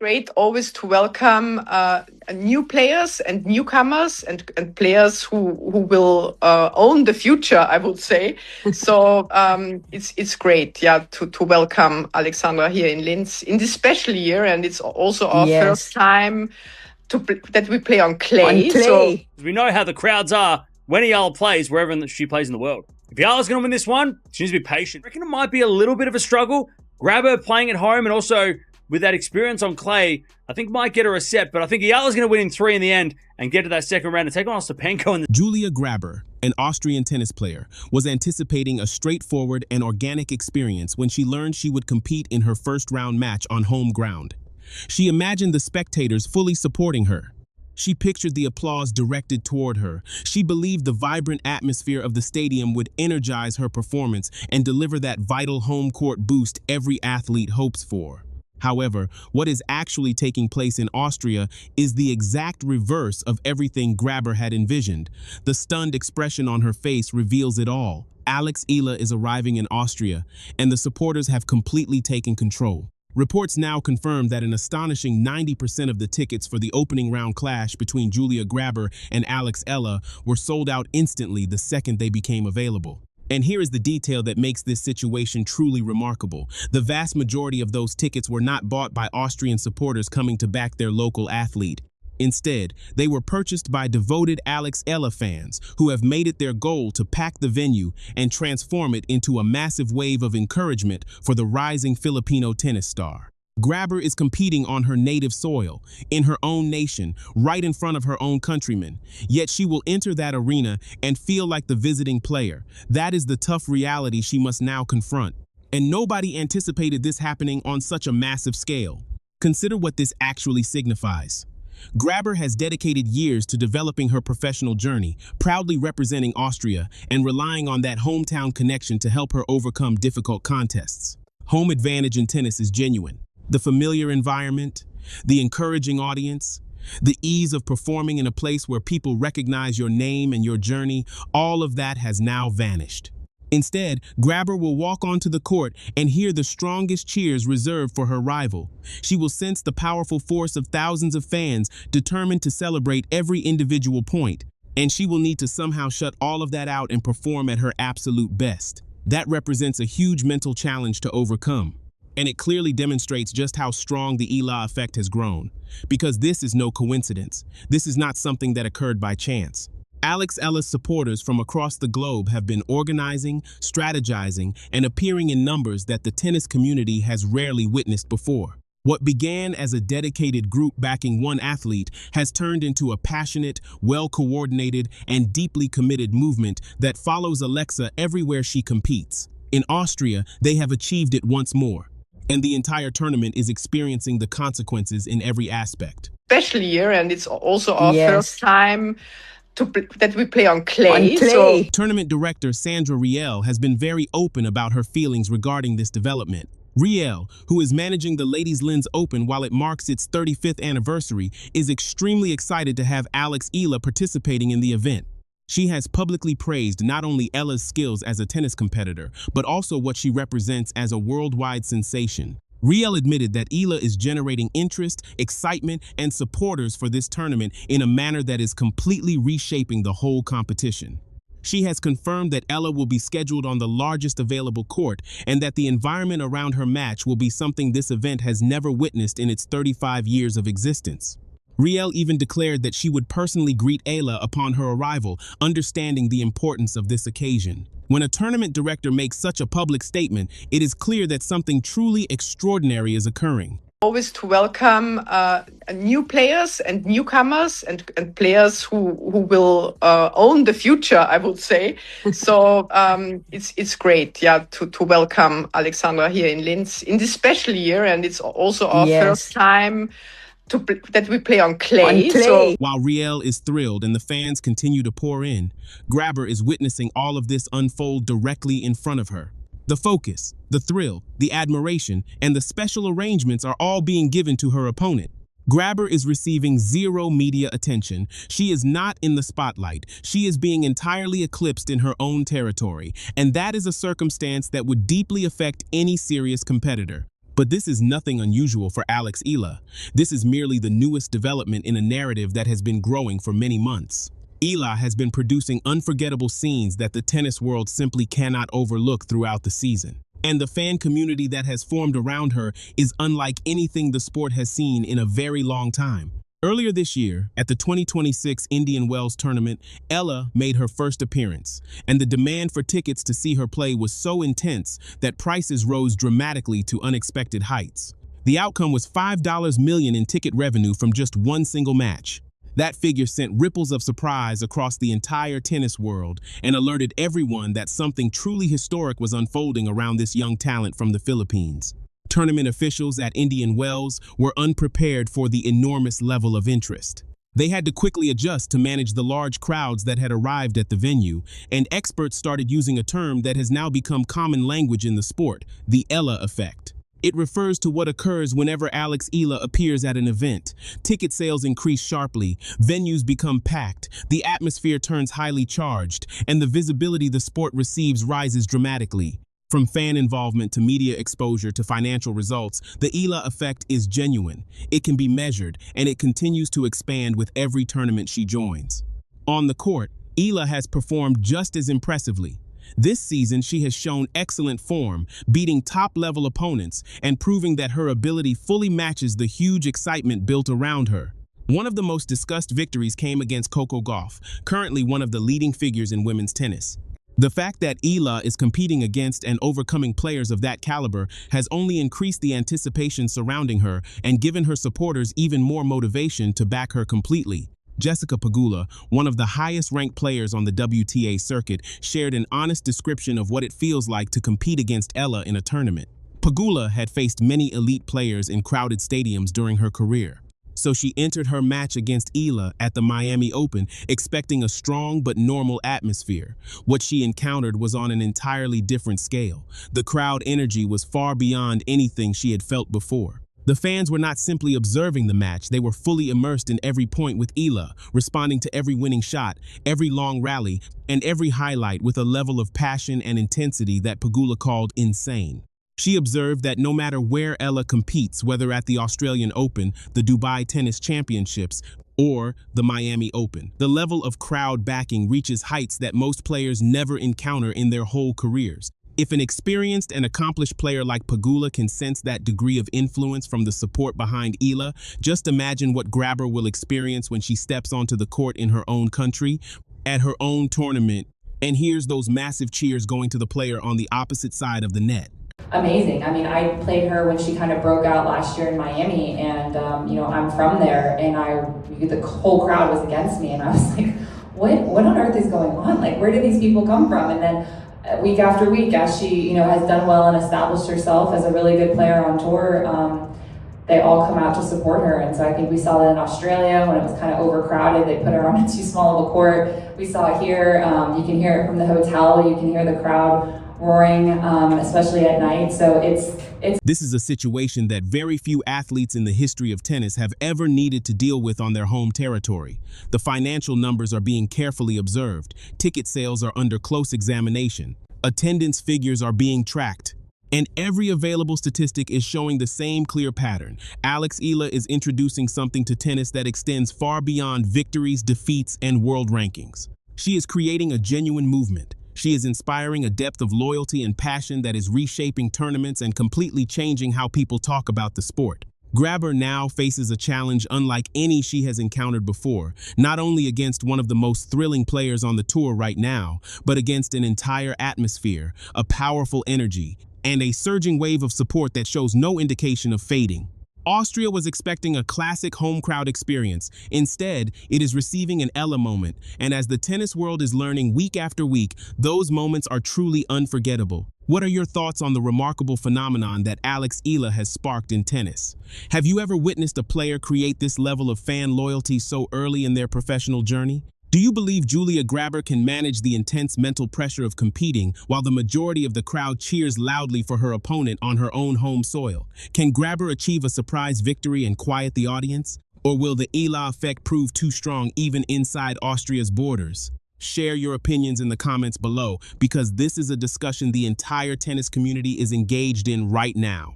Great always to welcome new players and newcomers and players who will own the future, I would say. So it's great, yeah, to welcome Alexandra here in Linz in this special year, and it's also our first time that we play on clay. So we know how the crowds are when Eala plays wherever she plays in the world. If Eala's going to win this one, she needs to be patient. I reckon it might be a little bit of a struggle. Grabher playing at home and also with that experience on clay, I think might get her a set, but I think Eala's going to win in 3 in the end and get to that second round and take on Ostapenko. Julia Grabher, an Austrian tennis player, was anticipating a straightforward and organic experience when she learned she would compete in her first-round match on home ground. She imagined the spectators fully supporting her. She pictured the applause directed toward her. She believed the vibrant atmosphere of the stadium would energize her performance and deliver that vital home court boost every athlete hopes for. However, what is actually taking place in Austria is the exact reverse of everything Grabher had envisioned. The stunned expression on her face reveals it all. Eala is arriving in Austria, and the supporters have completely taken control. Reports now confirm that an astonishing 90% of the tickets for the opening round clash between Julia Grabher and Eala were sold out instantly the second they became available. And here is the detail that makes this situation truly remarkable. The vast majority of those tickets were not bought by Austrian supporters coming to back their local athlete. Instead, they were purchased by devoted Eala fans who have made it their goal to pack the venue and transform it into a massive wave of encouragement for the rising Filipino tennis star. Grabher is competing on her native soil, in her own nation, right in front of her own countrymen. Yet she will enter that arena and feel like the visiting player. That is the tough reality she must now confront. And nobody anticipated this happening on such a massive scale. Consider what this actually signifies. Grabher has dedicated years to developing her professional journey, proudly representing Austria and relying on that hometown connection to help her overcome difficult contests. Home advantage in tennis is genuine. The familiar environment, the encouraging audience, the ease of performing in a place where people recognize your name and your journey, all of that has now vanished. Instead, Grabher will walk onto the court and hear the strongest cheers reserved for her rival. She will sense the powerful force of thousands of fans determined to celebrate every individual point, and she will need to somehow shut all of that out and perform at her absolute best. That represents a huge mental challenge to overcome. And it clearly demonstrates just how strong the Eala effect has grown. Because this is no coincidence. This is not something that occurred by chance. Eala's supporters from across the globe have been organizing, strategizing, and appearing in numbers that the tennis community has rarely witnessed before. What began as a dedicated group backing one athlete has turned into a passionate, well-coordinated, and deeply committed movement that follows Alexa everywhere she competes. In Austria, they have achieved it once more. And the entire tournament is experiencing the consequences in every aspect. Special year, and it's also our first time that we play on clay. So, tournament director Sandra Riel has been very open about her feelings regarding this development. Riel, who is managing the Ladies Linz Open while it marks its 35th anniversary, is extremely excited to have Eala participating in the event. She has publicly praised not only Eala's skills as a tennis competitor, but also what she represents as a worldwide sensation. Riel admitted that Eala is generating interest, excitement, and supporters for this tournament in a manner that is completely reshaping the whole competition. She has confirmed that Eala will be scheduled on the largest available court and that the environment around her match will be something this event has never witnessed in its 35 years of existence. Riel even declared that she would personally greet Eala upon her arrival, understanding the importance of this occasion. When a tournament director makes such a public statement, it is clear that something truly extraordinary is occurring. Always to welcome new players and newcomers and players who will own the future, I would say. So it's great, yeah, to welcome Alexandra here in Linz in this special year, and it's also our first time that we play on clay. So, while Riel is thrilled and the fans continue to pour in, Grabher is witnessing all of this unfold directly in front of her. The focus, the thrill, the admiration, and the special arrangements are all being given to her opponent. Grabher is receiving zero media attention. She is not in the spotlight. She is being entirely eclipsed in her own territory, and that is a circumstance that would deeply affect any serious competitor. But this is nothing unusual for Eala. This is merely the newest development in a narrative that has been growing for many months. Eala has been producing unforgettable scenes that the tennis world simply cannot overlook throughout the season. And the fan community that has formed around her is unlike anything the sport has seen in a very long time. Earlier this year, at the 2026 Indian Wells tournament, Eala made her first appearance, and the demand for tickets to see her play was so intense that prices rose dramatically to unexpected heights. The outcome was $5 million in ticket revenue from just one single match. That figure sent ripples of surprise across the entire tennis world and alerted everyone that something truly historic was unfolding around this young talent from the Philippines. Tournament officials at Indian Wells were unprepared for the enormous level of interest. They had to quickly adjust to manage the large crowds that had arrived at the venue, and experts started using a term that has now become common language in the sport, the Eala effect. It refers to what occurs whenever Eala appears at an event. Ticket sales increase sharply, venues become packed, the atmosphere turns highly charged, and the visibility the sport receives rises dramatically. From fan involvement to media exposure to financial results, the Eala effect is genuine. It can be measured, and it continues to expand with every tournament she joins. On the court, Eala has performed just as impressively. This season, she has shown excellent form, beating top-level opponents and proving that her ability fully matches the huge excitement built around her. One of the most discussed victories came against Coco Gauff, currently one of the leading figures in women's tennis. The fact that Eala is competing against and overcoming players of that caliber has only increased the anticipation surrounding her and given her supporters even more motivation to back her completely. Jessica Pegula, one of the highest-ranked players on the WTA circuit, shared an honest description of what it feels like to compete against Eala in a tournament. Pegula had faced many elite players in crowded stadiums during her career. So she entered her match against Eala at the Miami Open, expecting a strong but normal atmosphere. What she encountered was on an entirely different scale. The crowd energy was far beyond anything she had felt before. The fans were not simply observing the match, they were fully immersed in every point with Eala, responding to every winning shot, every long rally, and every highlight with a level of passion and intensity that Pegula called insane. She observed that no matter where Eala competes, whether at the Australian Open, the Dubai Tennis Championships, or the Miami Open, the level of crowd backing reaches heights that most players never encounter in their whole careers. If an experienced and accomplished player like Pegula can sense that degree of influence from the support behind Eala, just imagine what Grabher will experience when she steps onto the court in her own country, at her own tournament, and hears those massive cheers going to the player on the opposite side of the net. Amazing. I mean, I played her when she kind of broke out last year in Miami, and I'm from there, and the whole crowd was against me, and I was like, what on earth is going on? Like, where do these people come from? And then week after week, as she has done well and established herself as a really good player on tour, they all come out to support her. And so I think we saw that in Australia when it was kind of overcrowded. They put her on too small of a court. We saw it here. You can hear it from the hotel. You can hear the crowd roaring, especially at night. So This is a situation that very few athletes in the history of tennis have ever needed to deal with on their home territory. The financial numbers are being carefully observed. Ticket sales are under close examination. Attendance figures are being tracked. And every available statistic is showing the same clear pattern. Eala is introducing something to tennis that extends far beyond victories, defeats, and world rankings. She is creating a genuine movement. She is inspiring a depth of loyalty and passion that is reshaping tournaments and completely changing how people talk about the sport. Grabher now faces a challenge unlike any she has encountered before, not only against one of the most thrilling players on the tour right now, but against an entire atmosphere, a powerful energy, and a surging wave of support that shows no indication of fading. Austria was expecting a classic home crowd experience. Instead, it is receiving an Eala moment, and as the tennis world is learning week after week, those moments are truly unforgettable. What are your thoughts on the remarkable phenomenon that Eala has sparked in tennis? Have you ever witnessed a player create this level of fan loyalty so early in their professional journey? Do you believe Julia Grabher can manage the intense mental pressure of competing while the majority of the crowd cheers loudly for her opponent on her own home soil? Can Grabher achieve a surprise victory and quiet the audience? Or will the Eala effect prove too strong even inside Austria's borders? Share your opinions in the comments below, because this is a discussion the entire tennis community is engaged in right now.